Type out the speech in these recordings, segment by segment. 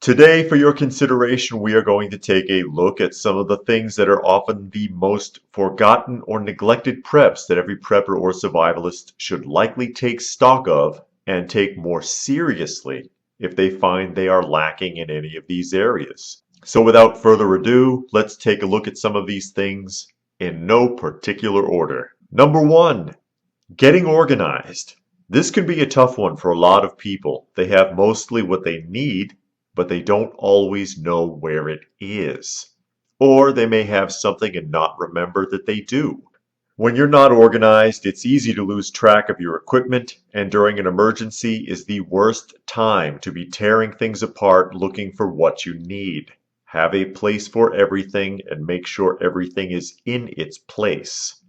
Today, for your consideration, we are going to take a look at some of the things that are often the most forgotten or neglected preps that every prepper or survivalist should likely take stock of and take more seriously if they find they are lacking in any of these areas. So without further ado, let's take a look at some of these things in no particular order. Number one, getting organized. This can be a tough one for a lot of people. They have mostly what they need, but they don't always know where it is. Or they may have something and not remember that they do. When you're not organized, it's easy to lose track of your equipment, and during an emergency is the worst time to be tearing things apart looking for what you need. Have a place for everything and make sure everything is in its place.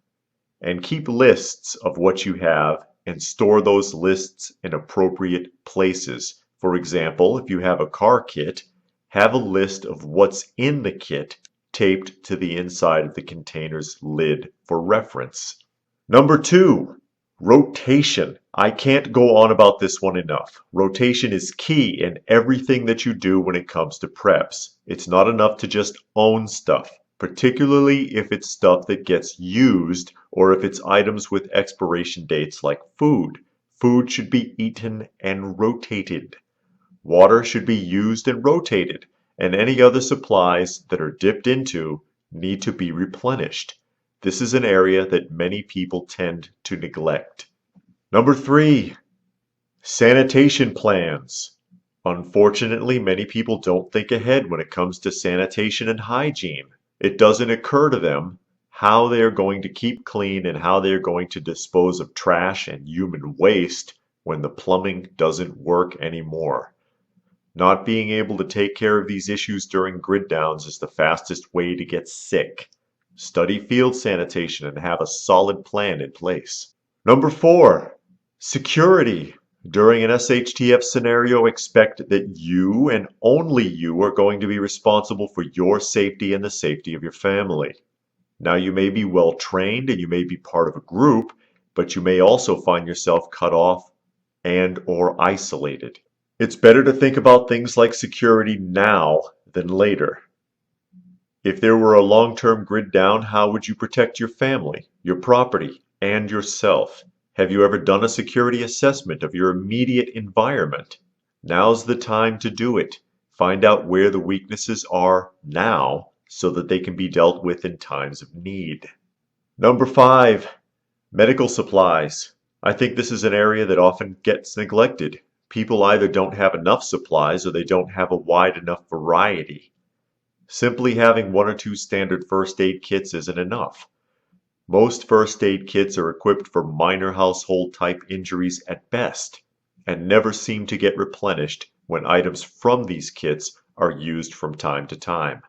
And keep lists of what you have and store those lists in appropriate places. For example, if you have a car kit, have a list of what's in the kit taped to the inside of the container's lid for reference. Number two, rotation. I can't go on about this one enough. Rotation is key in everything that you do when it comes to preps. It's not enough to just own stuff, particularly if it's stuff that gets used or if it's items with expiration dates like food. Food should be eaten and rotated. Water should be used and rotated, and any other supplies that are dipped into need to be replenished. This is an area that many people tend to neglect. Number three, sanitation plans. Unfortunately, many people don't think ahead when it comes to sanitation and hygiene. It doesn't occur to them how they are going to keep clean and how they are going to dispose of trash and human waste when the plumbing doesn't work anymore. Not being able to take care of these issues during grid downs is the fastest way to get sick. Study field sanitation and have a solid plan in place. Number four, security. During an SHTF scenario, expect that you and only you are going to be responsible for your safety and the safety of your family. Now, you may be well trained and you may be part of a group, but you may also find yourself cut off and or isolated. It's better to think about things like security now than later. If there were a long-term grid down, how would you protect your family, your property, and yourself? Have you ever done a security assessment of your immediate environment? Now's the time to do it. Find out where the weaknesses are now so that they can be dealt with in times of need. Number five, medical supplies. I think this is an area that often gets neglected. People either don't have enough supplies or they don't have a wide enough variety. Simply having one or two standard first aid kits isn't enough. Most first aid kits are equipped for minor household type injuries at best and never seem to get replenished when items from these kits are used from time to time.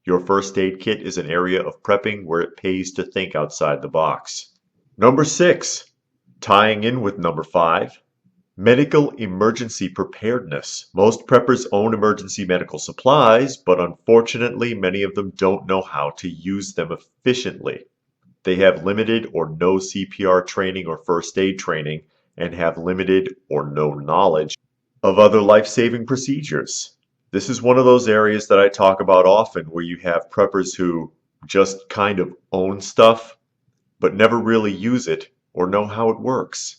Your first aid kit is an area of prepping where it pays to think outside the box. Number six, tying in with number five, medical emergency preparedness. Most preppers own emergency medical supplies, but unfortunately many of them don't know how to use them efficiently. They have limited or no CPR training or first aid training and have limited or no knowledge of other life-saving procedures. This is one of those areas that I talk about often where you have preppers who just kind of own stuff but never really use it or know how it works.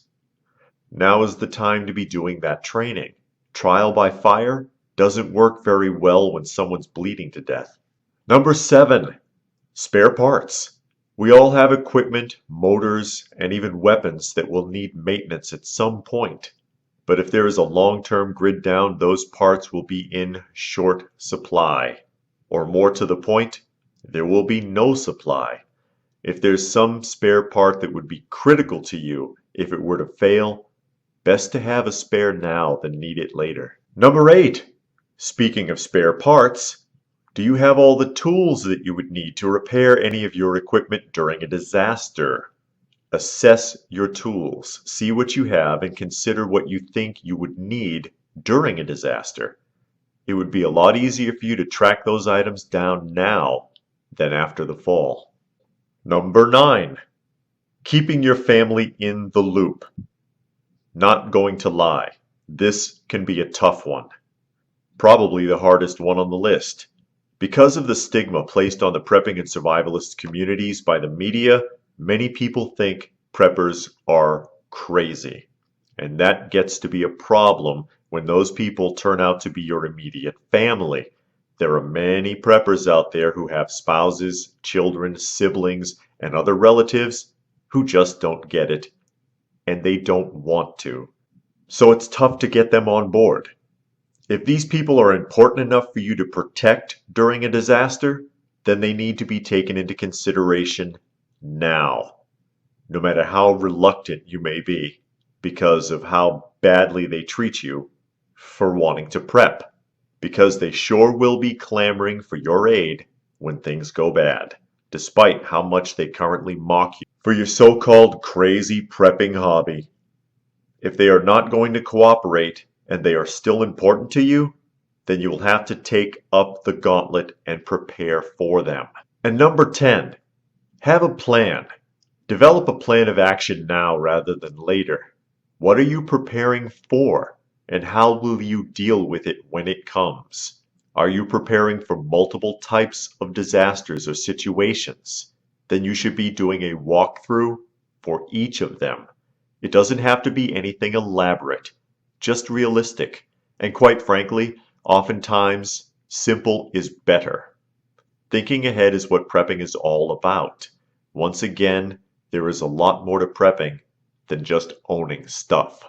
Now is the time to be doing that training. Trial by fire doesn't work very well when someone's bleeding to death. Number seven, spare parts. We all have equipment, motors, and even weapons that will need maintenance at some point. But if there is a long-term grid down, those parts will be in short supply. Or more to the point, there will be no supply. If there's some spare part that would be critical to you if it were to fail, best to have a spare now than need it later. Number eight, speaking of spare parts, do you have all the tools that you would need to repair any of your equipment during a disaster? Assess your tools, see what you have, and consider what you think you would need during a disaster. It would be a lot easier for you to track those items down now than after the fall. Number nine, keeping your family in the loop. Not going to lie, this can be a tough one. probably the hardest one on the list. Because of the stigma placed on the prepping and survivalist communities by the media, many people think preppers are crazy. And that gets to be a problem when those people turn out to be your immediate family. There are many preppers out there who have spouses, children, siblings, and other relatives who just don't get it, and they don't want to. So it's tough to get them on board. If these people are important enough for you to protect during a disaster, then they need to be taken into consideration now, no matter how reluctant you may be, because of how badly they treat you for wanting to prep, because they sure will be clamoring for your aid when things go bad, despite how much they currently mock you for your so-called crazy prepping hobby. If they are not going to cooperate and they are still important to you, then you will have to take up the gauntlet and prepare for them. And number 10, have a plan. Develop a plan of action now rather than later. What are you preparing for, and how will you deal with it when it comes? Are you preparing for multiple types of disasters or situations? Then you should be doing a walkthrough for each of them. It doesn't have to be anything elaborate, just realistic. And quite frankly, oftentimes, simple is better. Thinking ahead is what prepping is all about. Once again, there is a lot more to prepping than just owning stuff.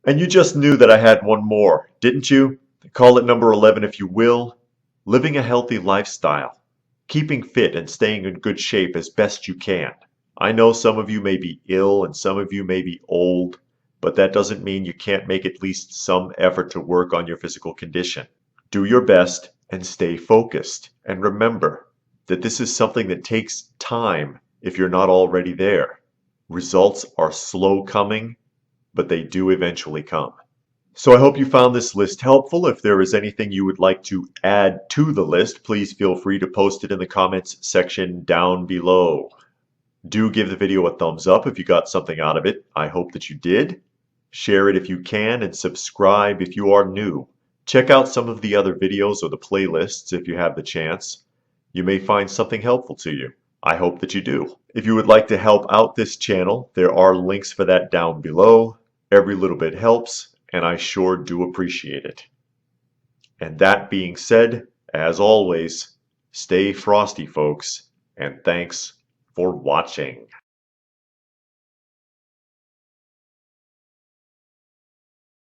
And you just knew that I had one more, didn't you? Call it number 11 if you will. Living a healthy lifestyle. Keeping fit and staying in good shape as best you can. I know some of you may be ill and some of you may be old, but that doesn't mean you can't make at least some effort to work on your physical condition. Do your best and stay focused. And remember that this is something that takes time if you're not already there. Results are slow coming, but they do eventually come. So I hope you found this list helpful. If there is anything you would like to add to the list, please feel free to post it in the comments section down below. Do give the video a thumbs up if you got something out of it. I hope that you did. Share it if you can, and subscribe if you are new. Check out some of the other videos or the playlists if you have the chance. You may find something helpful to you. I hope that you do. If you would like to help out this channel, there are links for that down below. Every little bit helps, and I sure do appreciate it. And that being said, as always, stay frosty, folks, and thanks for watching.